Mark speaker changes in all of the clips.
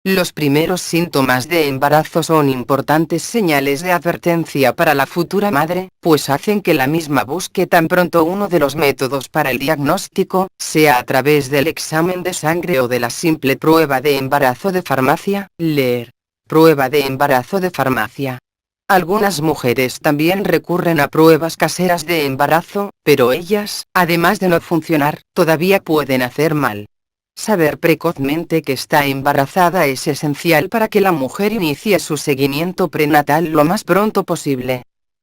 Speaker 1: Los primeros síntomas de embarazo son importantes señales de advertencia para la futura madre, pues hacen que la misma busque tan pronto uno de los métodos para el diagnóstico, sea a través del examen de sangre o de la simple prueba de embarazo de farmacia. Leer. Prueba de embarazo de farmacia. Algunas mujeres también recurren a pruebas caseras de embarazo, pero ellas, además de no funcionar, todavía pueden hacer mal. Saber precozmente que está embarazada es esencial para que la mujer inicie su seguimiento prenatal lo más pronto posible.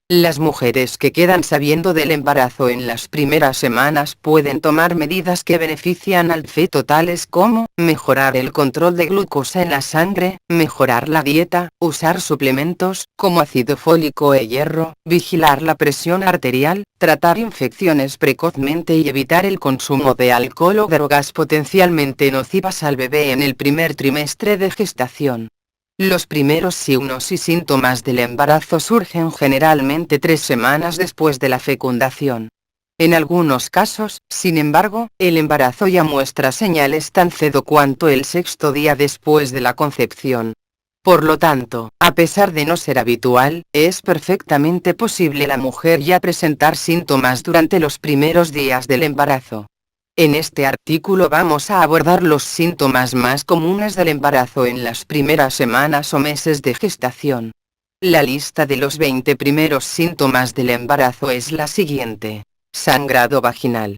Speaker 1: Las mujeres que quedan sabiendo del embarazo en las primeras semanas pueden tomar medidas que benefician al feto, tales como mejorar el control de glucosa en la sangre, mejorar la dieta, usar suplementos como ácido fólico e hierro, vigilar la presión arterial, tratar infecciones precozmente y evitar el consumo de alcohol o drogas potencialmente nocivas al bebé en el primer trimestre de gestación. Los primeros signos y síntomas del embarazo surgen generalmente 3 semanas después de la fecundación. En algunos casos, sin embargo, el embarazo ya muestra señales tan cedo cuanto el 6º día después de la concepción. Por lo tanto, a pesar de no ser habitual, es perfectamente posible la mujer ya presentar síntomas durante los primeros días del embarazo. En este artículo vamos a abordar los síntomas más comunes del embarazo en las primeras semanas o meses de gestación. La lista de los 20 primeros síntomas del embarazo es la siguiente: sangrado vaginal,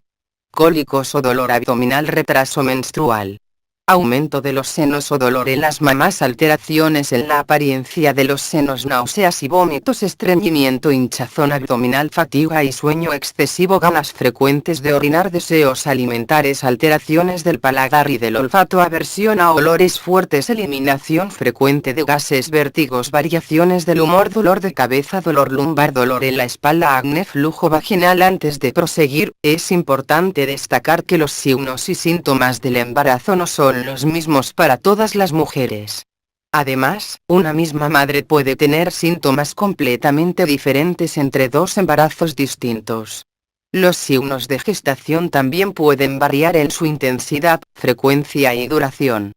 Speaker 1: cólicos o dolor abdominal, retraso menstrual, aumento de los senos o dolor en las mamás, alteraciones en la apariencia de los senos, náuseas y vómitos, estreñimiento, hinchazón abdominal, fatiga y sueño excesivo, ganas frecuentes de orinar, deseos alimentares, alteraciones del paladar y del olfato, aversión a olores fuertes, eliminación frecuente de gases, vértigos, variaciones del humor, dolor de cabeza, dolor lumbar, dolor en la espalda, acné, flujo vaginal. Antes de proseguir, es importante destacar que los signos y síntomas del embarazo no son los mismos para todas las mujeres. Además, una misma madre puede tener síntomas completamente diferentes entre 2 embarazos distintos. Los signos de gestación también pueden variar en su intensidad, frecuencia y duración.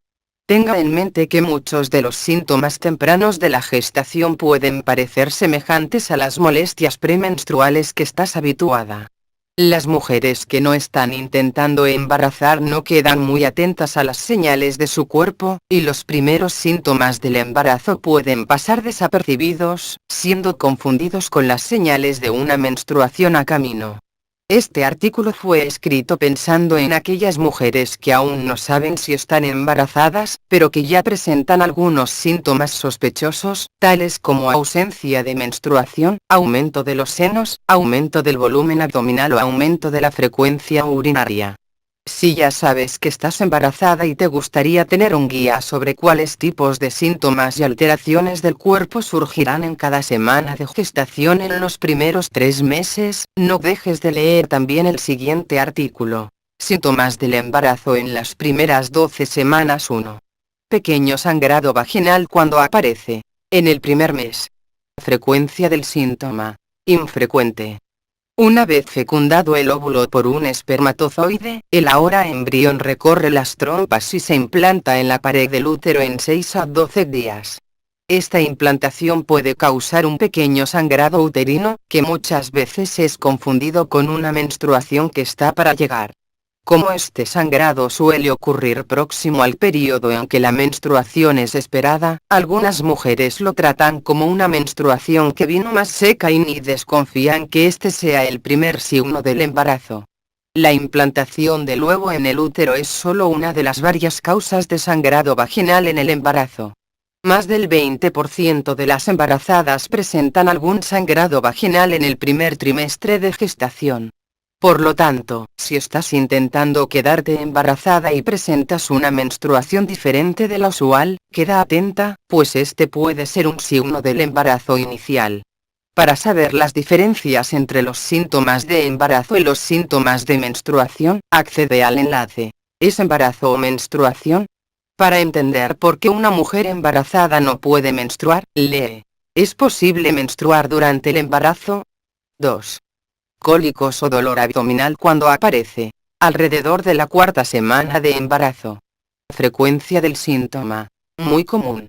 Speaker 1: Tenga en mente que muchos de los síntomas tempranos de la gestación pueden parecer semejantes a las molestias premenstruales que estás habituada. Las mujeres que no están intentando embarazar no quedan muy atentas a las señales de su cuerpo, y los primeros síntomas del embarazo pueden pasar desapercibidos, siendo confundidos con las señales de una menstruación a camino. Este artículo fue escrito pensando en aquellas mujeres que aún no saben si están embarazadas, pero que ya presentan algunos síntomas sospechosos, tales como ausencia de menstruación, aumento de los senos, aumento del volumen abdominal o aumento de la frecuencia urinaria. Si ya sabes que estás embarazada y te gustaría tener un guía sobre cuáles tipos de síntomas y alteraciones del cuerpo surgirán en cada semana de gestación en los primeros 3 meses, no dejes de leer también el siguiente artículo. Síntomas del embarazo en las primeras 12 semanas. 1. Pequeño sangrado vaginal cuando aparece en el primer mes. Frecuencia del síntoma: infrecuente. Una vez fecundado el óvulo por un espermatozoide, el ahora embrión recorre las trompas y se implanta en la pared del útero en 6 a 12 días. Esta implantación puede causar un pequeño sangrado uterino, que muchas veces es confundido con una menstruación que está para llegar. Como este sangrado suele ocurrir próximo al periodo en que la menstruación es esperada, algunas mujeres lo tratan como una menstruación que vino más seca y ni desconfían que este sea el primer signo del embarazo. La implantación del huevo en el útero es solo una de las varias causas de sangrado vaginal en el embarazo. Más del 20% de las embarazadas presentan algún sangrado vaginal en el primer trimestre de gestación. Por lo tanto, si estás intentando quedarte embarazada y presentas una menstruación diferente de la usual, queda atenta, pues este puede ser un signo del embarazo inicial. Para saber las diferencias entre los síntomas de embarazo y los síntomas de menstruación, accede al enlace. ¿Es embarazo o menstruación? Para entender por qué una mujer embarazada no puede menstruar, lee. ¿Es posible menstruar durante el embarazo? 2. Cólicos o dolor abdominal cuando aparece alrededor de la 4ª semana de embarazo. Frecuencia del síntoma: muy común.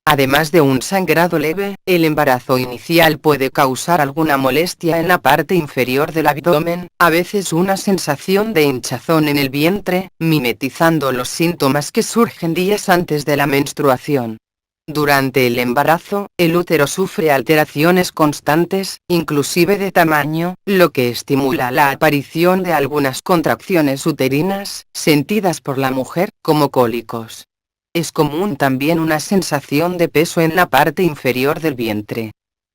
Speaker 1: Además de un sangrado leve, el embarazo inicial puede causar alguna molestia en la parte inferior del abdomen, a veces una sensación de hinchazón en el vientre, mimetizando los síntomas que surgen días antes de la menstruación. Durante el embarazo, el útero sufre alteraciones constantes, inclusive de tamaño, lo que estimula la aparición de algunas contracciones uterinas, sentidas por la mujer, como cólicos. Es común también una sensación de peso en la parte inferior del vientre.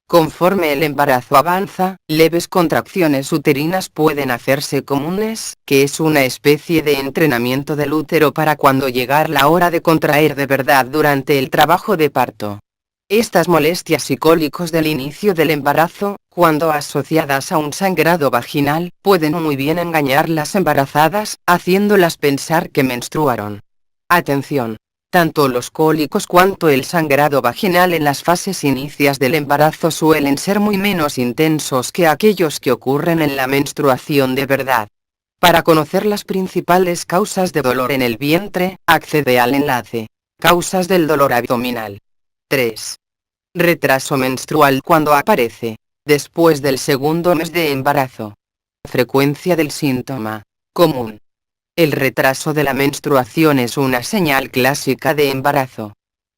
Speaker 1: Conforme el embarazo avanza, leves contracciones uterinas pueden hacerse comunes, que es una especie de entrenamiento del útero para cuando llegar la hora de contraer de verdad durante el trabajo de parto. Estas molestias y cólicos del inicio del embarazo, cuando asociadas a un sangrado vaginal, pueden muy bien engañar las embarazadas, haciéndolas pensar que menstruaron. Atención. Tanto los cólicos cuanto el sangrado vaginal en las fases inicias del embarazo suelen ser muy menos intensos que aquellos que ocurren en la menstruación de verdad. Para conocer las principales causas de dolor en el vientre, accede al enlace. Causas del dolor abdominal. 3. Retraso menstrual cuando aparece. Después del segundo mes de embarazo. Frecuencia del síntoma. Común. El retraso de la menstruación es una señal clásica de embarazo.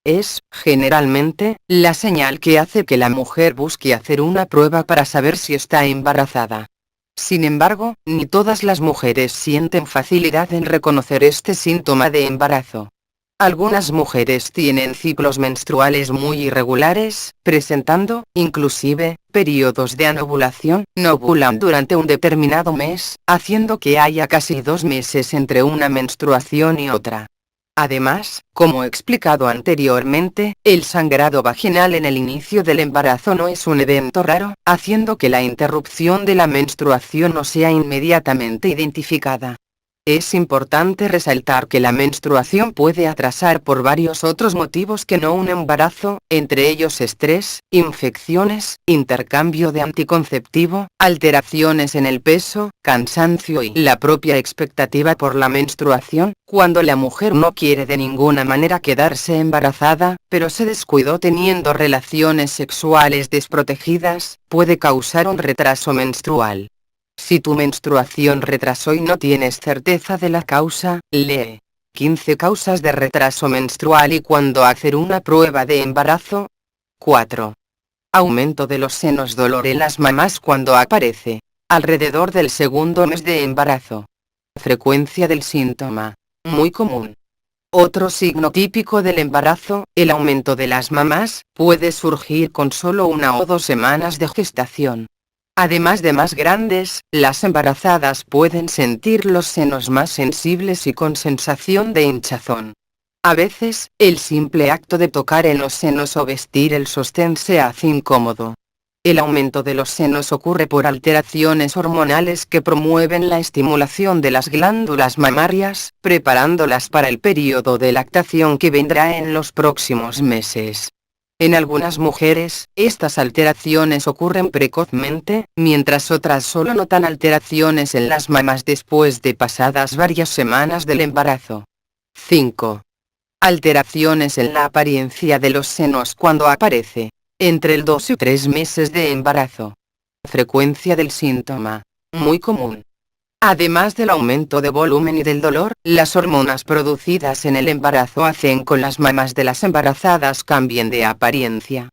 Speaker 1: Es, generalmente, la señal que hace que la mujer busque hacer una prueba para saber si está embarazada. Sin embargo, ni todas las mujeres sienten facilidad en reconocer este síntoma de embarazo. Algunas mujeres tienen ciclos menstruales muy irregulares, presentando, inclusive, periodos de anovulación, no ovulan durante un determinado mes, haciendo que haya casi 2 meses entre una menstruación y otra. Además, como explicado anteriormente, el sangrado vaginal en el inicio del embarazo no es un evento raro, haciendo que la interrupción de la menstruación no sea inmediatamente identificada. Es importante resaltar que la menstruación puede atrasar por varios otros motivos que no un embarazo, entre ellos estrés, infecciones, intercambio de anticonceptivo, alteraciones en el peso, cansancio y la propia expectativa por la menstruación. Cuando la mujer no quiere de ninguna manera quedarse embarazada, pero se descuidó teniendo relaciones sexuales desprotegidas, puede causar un retraso menstrual. Si tu menstruación retrasó y no tienes certeza de la causa, lee 15 causas de retraso menstrual y cuándo hacer una prueba de embarazo. 4. Aumento de los senos, dolor en las mamás cuando aparece alrededor del segundo mes de embarazo. Frecuencia del síntoma. Muy común. Otro signo típico del embarazo, el aumento de las mamás, puede surgir con solo 1 o 2 semanas de gestación. Además de más grandes, las embarazadas pueden sentir los senos más sensibles y con sensación de hinchazón. A veces, el simple acto de tocar en los senos o vestir el sostén se hace incómodo. El aumento de los senos ocurre por alteraciones hormonales que promueven la estimulación de las glándulas mamarias, preparándolas para el periodo de lactación que vendrá en los próximos meses. En algunas mujeres, estas alteraciones ocurren precozmente, mientras otras solo notan alteraciones en las mamas después de pasadas varias semanas del embarazo. 5. Alteraciones en la apariencia de los senos cuando aparece entre el 2 y 3 meses de embarazo. Frecuencia del síntoma. Muy común. Además del aumento de volumen y del dolor, las hormonas producidas en el embarazo hacen que las mamas de las embarazadas cambien de apariencia.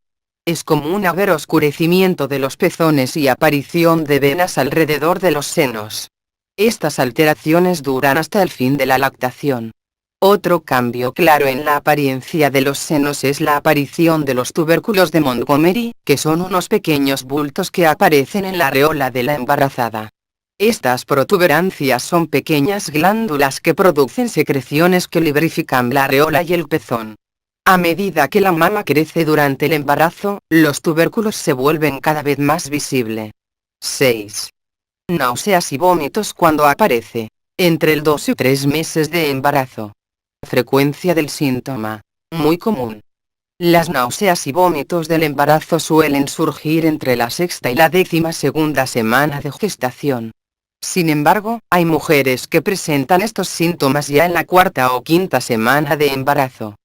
Speaker 1: Es común haber oscurecimiento de los pezones y aparición de venas alrededor de los senos. Estas alteraciones duran hasta el fin de la lactación. Otro cambio claro en la apariencia de los senos es la aparición de los tubérculos de Montgomery, que son unos pequeños bultos que aparecen en la areola de la embarazada. Estas protuberancias son pequeñas glándulas que producen secreciones que lubrifican la areola y el pezón. A medida que la mama crece durante el embarazo, los tubérculos se vuelven cada vez más visibles. 6. Náuseas y vómitos cuando aparece entre el 2 y 3 meses de embarazo. Frecuencia del síntoma. Muy común. Las náuseas y vómitos del embarazo suelen surgir entre la 6ª y la 12ª semana de gestación. Sin embargo, hay mujeres que presentan estos síntomas ya en la 4ª o 5ª semana de embarazo.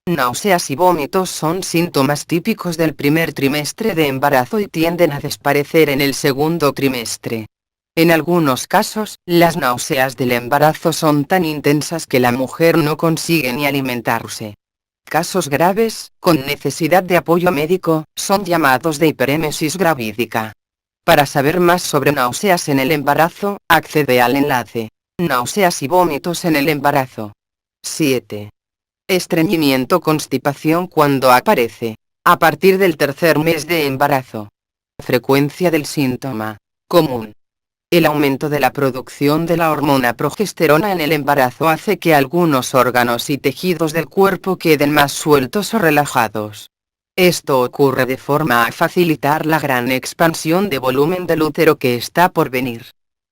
Speaker 1: Náuseas y vómitos son síntomas típicos del primer trimestre de embarazo y tienden a desaparecer en el segundo trimestre. En algunos casos, las náuseas del embarazo son tan intensas que la mujer no consigue ni alimentarse. Casos graves, con necesidad de apoyo médico, son llamados de hiperémesis gravídica. Para saber más sobre náuseas en el embarazo, accede al enlace. Náuseas y vómitos en el embarazo. 7. Estreñimiento, constipación cuando aparece. A partir del tercer mes de embarazo. Frecuencia del síntoma. Común. El aumento de la producción de la hormona progesterona en el embarazo hace que algunos órganos y tejidos del cuerpo queden más sueltos o relajados. Esto ocurre de forma a facilitar la gran expansión de volumen del útero que está por venir.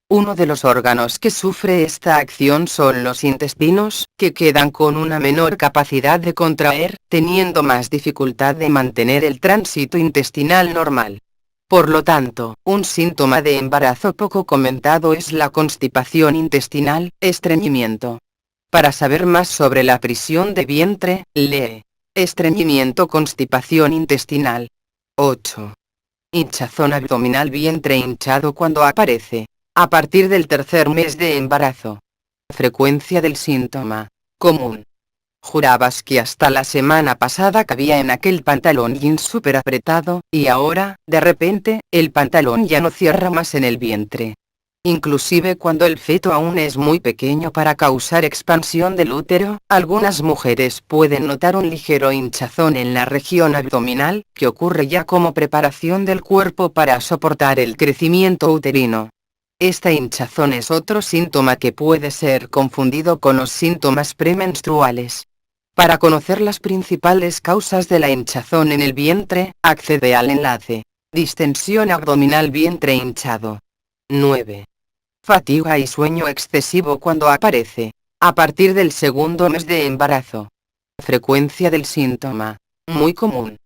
Speaker 1: Uno de los órganos que sufre esta acción son los intestinos, que quedan con una menor capacidad de contraer, teniendo más dificultad de mantener el tránsito intestinal normal. Por lo tanto, un síntoma de embarazo poco comentado es la constipación intestinal, estreñimiento. Para saber más sobre la prisión de vientre, lee. Estreñimiento, constipación intestinal. 8. Hinchazón abdominal, vientre hinchado cuando aparece. A partir del tercer mes de embarazo. Frecuencia del síntoma. Común. Jurabas que hasta la semana pasada cabía en aquel pantalón jeans súper apretado, y ahora, de repente, el pantalón ya no cierra más en el vientre. Inclusive cuando el feto aún es muy pequeño para causar expansión del útero, algunas mujeres pueden notar un ligero hinchazón en la región abdominal, que ocurre ya como preparación del cuerpo para soportar el crecimiento uterino. Esta hinchazón es otro síntoma que puede ser confundido con los síntomas premenstruales. Para conocer las principales causas de la hinchazón en el vientre, accede al enlace. Distensión abdominal, vientre hinchado. 9. Fatiga y sueño excesivo cuando aparece. A partir del segundo mes de embarazo. Frecuencia del síntoma. Muy común.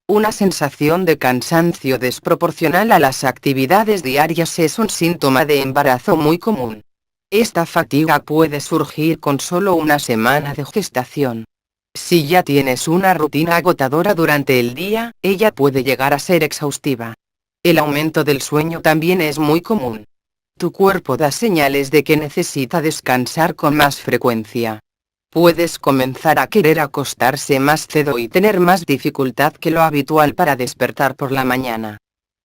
Speaker 1: Una sensación de cansancio desproporcional a las actividades diarias es un síntoma de embarazo muy común. Esta fatiga puede surgir con solo una semana de gestación. Si ya tienes una rutina agotadora durante el día, ella puede llegar a ser exhaustiva. El aumento del sueño también es muy común. Tu cuerpo da señales de que necesita descansar con más frecuencia. Puedes comenzar a querer acostarse más cedo y tener más dificultad que lo habitual para despertar por la mañana.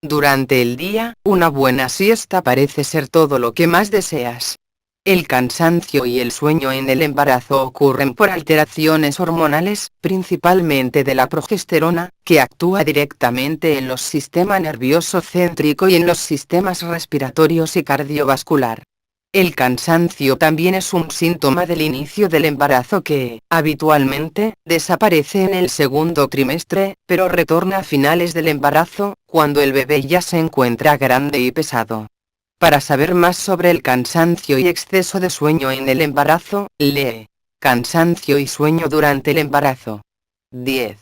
Speaker 1: Durante el día, una buena siesta parece ser todo lo que más deseas. El cansancio y el sueño en el embarazo ocurren por alteraciones hormonales, principalmente de la progesterona, que actúa directamente en los sistemas nervioso céntrico y en los sistemas respiratorios y cardiovascular. El cansancio también es un síntoma del inicio del embarazo que, habitualmente, desaparece en el segundo trimestre, pero retorna a finales del embarazo, cuando el bebé ya se encuentra grande y pesado. Para saber más sobre el cansancio y exceso de sueño en el embarazo, lee. Cansancio y sueño durante el embarazo. 10.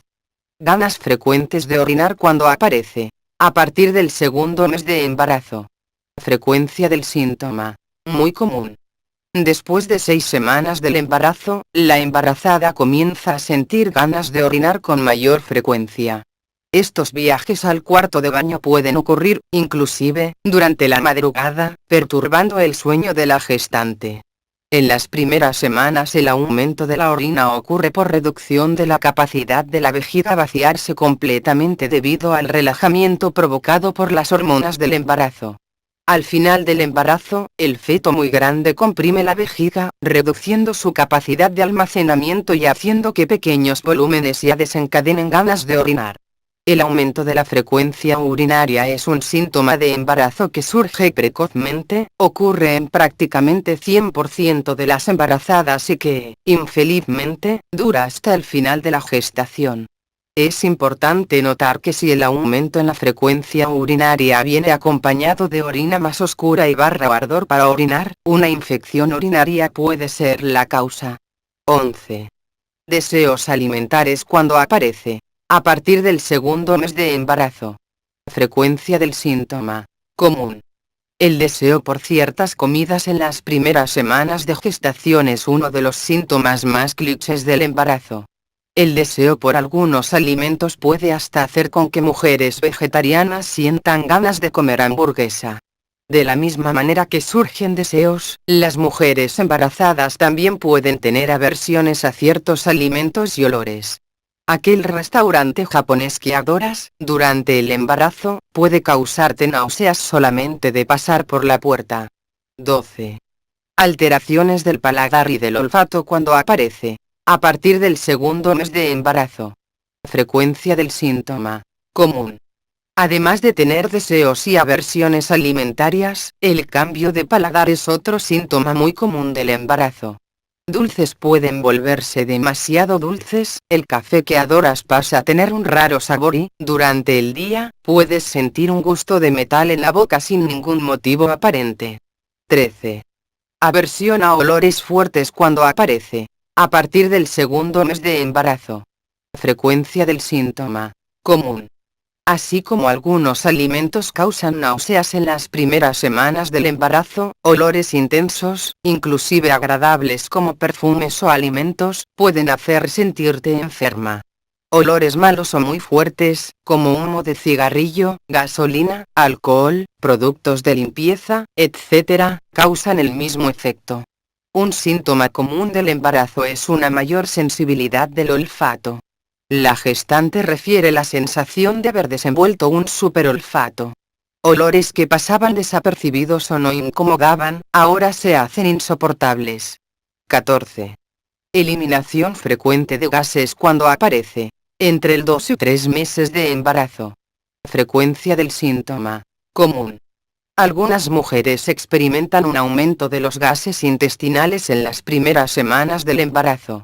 Speaker 1: Ganas frecuentes de orinar cuando aparece. A partir del segundo mes de embarazo. Frecuencia del síntoma. Muy común. Después de 6 semanas del embarazo, la embarazada comienza a sentir ganas de orinar con mayor frecuencia. Estos viajes al cuarto de baño pueden ocurrir, inclusive, durante la madrugada, perturbando el sueño de la gestante. En las primeras semanas el aumento de la orina ocurre por reducción de la capacidad de la vejiga a vaciarse completamente debido al relajamiento provocado por las hormonas del embarazo. Al final del embarazo, el feto muy grande comprime la vejiga, reduciendo su capacidad de almacenamiento y haciendo que pequeños volúmenes ya desencadenen ganas de orinar. El aumento de la frecuencia urinaria es un síntoma de embarazo que surge precozmente, ocurre en prácticamente 100% de las embarazadas y que, infelizmente, dura hasta el final de la gestación. Es importante notar que si el aumento en la frecuencia urinaria viene acompañado de orina más oscura y ardor para orinar, una infección urinaria puede ser la causa. 11. Deseos alimentares cuando aparece. A partir del segundo mes de embarazo. Frecuencia del síntoma. Común. El deseo por ciertas comidas en las primeras semanas de gestación es uno de los síntomas más clichés del embarazo. El deseo por algunos alimentos puede hasta hacer con que mujeres vegetarianas sientan ganas de comer hamburguesa. De la misma manera que surgen deseos, las mujeres embarazadas también pueden tener aversiones a ciertos alimentos y olores. Aquel restaurante japonés que adoras durante el embarazo puede causarte náuseas solamente de pasar por la puerta. 12. Alteraciones del paladar y del olfato cuando aparece. A partir del segundo mes de embarazo. Frecuencia del síntoma. Común. Además de tener deseos y aversiones alimentarias, el cambio de paladar es otro síntoma muy común del embarazo. Dulces pueden volverse demasiado dulces, el café que adoras pasa a tener un raro sabor y, durante el día, puedes sentir un gusto de metal en la boca sin ningún motivo aparente. 13. Aversión a olores fuertes cuando aparece. A partir del segundo mes de embarazo. Frecuencia del síntoma. Común. Así como algunos alimentos causan náuseas en las primeras semanas del embarazo, olores intensos, inclusive agradables como perfumes o alimentos, pueden hacer sentirte enferma. Olores malos o muy fuertes, como humo de cigarrillo, gasolina, alcohol, productos de limpieza, etc., causan el mismo efecto. Un síntoma común del embarazo es una mayor sensibilidad del olfato. La gestante refiere la sensación de haber desenvuelto un superolfato. Olores que pasaban desapercibidos o no incomodaban, ahora se hacen insoportables. 14. Eliminación frecuente de gases cuando aparece. Entre el 2 y 3 meses de embarazo. Frecuencia del síntoma. Común. Algunas mujeres experimentan un aumento de los gases intestinales en las primeras semanas del embarazo.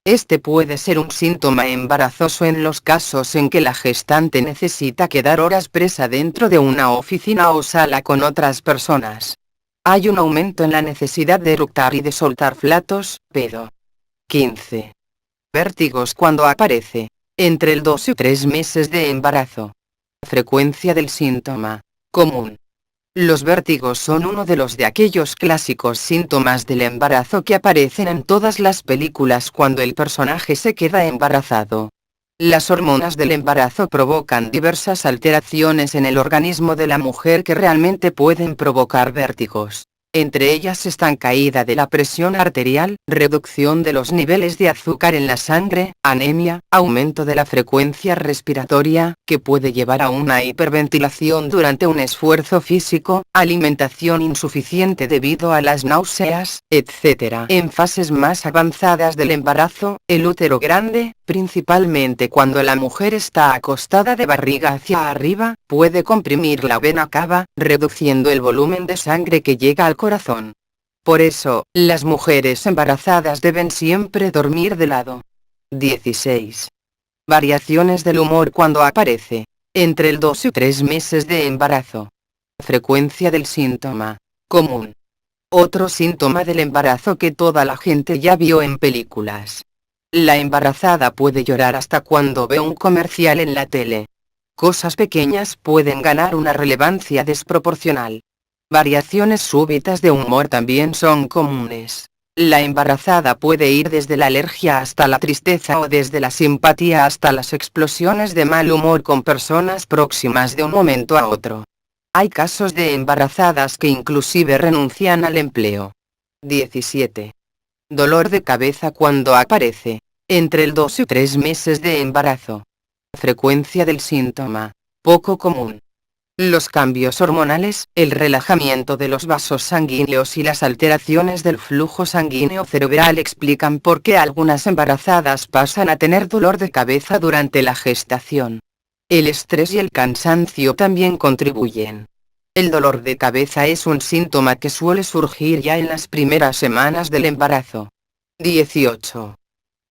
Speaker 1: Este puede ser un síntoma embarazoso en los casos en que la gestante necesita quedar horas presa dentro de una oficina o sala con otras personas. Hay un aumento en la necesidad de eructar y de soltar flatos, pedo. 15. Vértigos cuando aparece. Entre el 2 y 3 meses de embarazo. Frecuencia del síntoma. Común. Los vértigos son uno de aquellos clásicos síntomas del embarazo que aparecen en todas las películas cuando el personaje se queda embarazado. Las hormonas del embarazo provocan diversas alteraciones en el organismo de la mujer que realmente pueden provocar vértigos. Entre ellas están caída de la presión arterial, reducción de los niveles de azúcar en la sangre, anemia, aumento de la frecuencia respiratoria, que puede llevar a una hiperventilación durante un esfuerzo físico, alimentación insuficiente debido a las náuseas, etc. En fases más avanzadas del embarazo, el útero grande, principalmente cuando la mujer está acostada de barriga hacia arriba, puede comprimir la vena cava, reduciendo el volumen de sangre que llega al corazón. Por eso, las mujeres embarazadas deben siempre dormir de lado. 16. Variaciones del humor cuando aparece. Entre el 2 y 3 meses de embarazo. Frecuencia del síntoma. Común. Otro síntoma del embarazo que toda la gente ya vio en películas. La embarazada puede llorar hasta cuando ve un comercial en la tele. Cosas pequeñas pueden ganar una relevancia desproporcional. Variaciones súbitas de humor también son comunes. La embarazada puede ir desde la alergia hasta la tristeza o desde la simpatía hasta las explosiones de mal humor con personas próximas de un momento a otro. Hay casos de embarazadas que inclusive renuncian al empleo. 17. Dolor de cabeza cuando aparece. Entre el 2 y 3 meses de embarazo. Frecuencia del síntoma. Poco común. Los cambios hormonales, el relajamiento de los vasos sanguíneos y las alteraciones del flujo sanguíneo cerebral explican por qué algunas embarazadas pasan a tener dolor de cabeza durante la gestación. El estrés y el cansancio también contribuyen. El dolor de cabeza es un síntoma que suele surgir ya en las primeras semanas del embarazo. 18.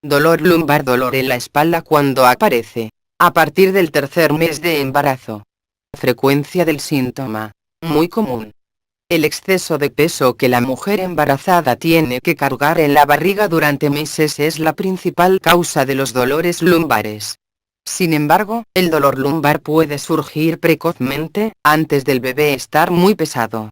Speaker 1: Dolor lumbar, dolor en la espalda cuando aparece. A partir del tercer mes de embarazo. Frecuencia del síntoma. Muy común. El exceso de peso que la mujer embarazada tiene que cargar en la barriga durante meses es la principal causa de los dolores lumbares. Sin embargo, el dolor lumbar puede surgir precozmente, antes del bebé estar muy pesado.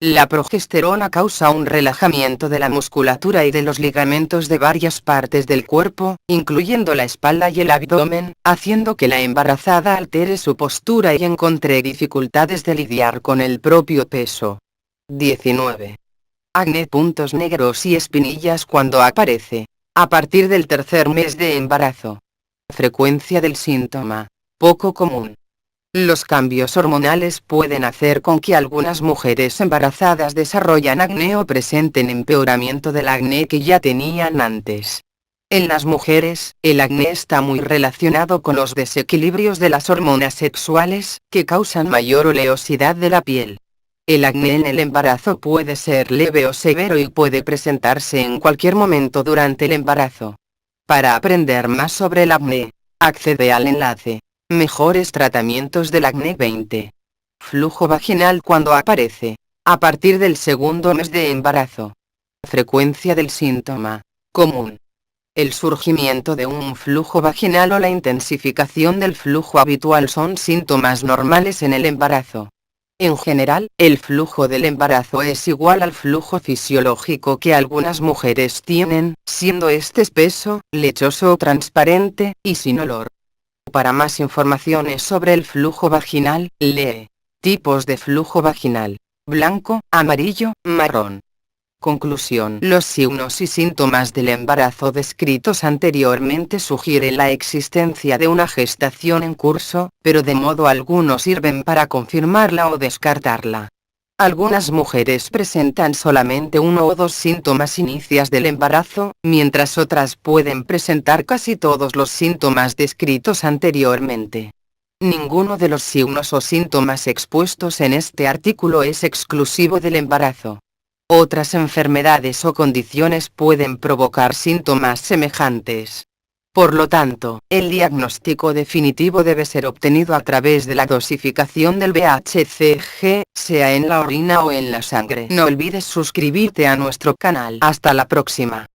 Speaker 1: La progesterona causa un relajamiento de la musculatura y de los ligamentos de varias partes del cuerpo, incluyendo la espalda y el abdomen, haciendo que la embarazada altere su postura y encuentre dificultades de lidiar con el propio peso. 19. Acné, puntos negros y espinillas cuando aparece. A partir del tercer mes de embarazo. Frecuencia del síntoma. Poco común. Los cambios hormonales pueden hacer con que algunas mujeres embarazadas desarrollen acné o presenten empeoramiento del acné que ya tenían antes. En las mujeres, el acné está muy relacionado con los desequilibrios de las hormonas sexuales, que causan mayor oleosidad de la piel. El acné en el embarazo puede ser leve o severo y puede presentarse en cualquier momento durante el embarazo. Para aprender más sobre el acné, accede al enlace. Mejores tratamientos del acné 20. Flujo vaginal cuando aparece. A partir del segundo mes de embarazo. Frecuencia del síntoma. Común. El surgimiento de un flujo vaginal o la intensificación del flujo habitual son síntomas normales en el embarazo. En general, el flujo del embarazo es igual al flujo fisiológico que algunas mujeres tienen, siendo este espeso, lechoso o transparente, y sin olor. Para más informaciones sobre el flujo vaginal, lee. Tipos de flujo vaginal. Blanco, amarillo, marrón. Conclusión. Los signos y síntomas del embarazo descritos anteriormente sugieren la existencia de una gestación en curso, pero de modo alguno sirven para confirmarla o descartarla. Algunas mujeres presentan solamente uno o dos síntomas iniciales del embarazo, mientras otras pueden presentar casi todos los síntomas descritos anteriormente. Ninguno de los signos o síntomas expuestos en este artículo es exclusivo del embarazo. Otras enfermedades o condiciones pueden provocar síntomas semejantes. Por lo tanto, el diagnóstico definitivo debe ser obtenido a través de la dosificación del BHCG, sea en la orina o en la sangre. No olvides suscribirte a nuestro canal. Hasta la próxima.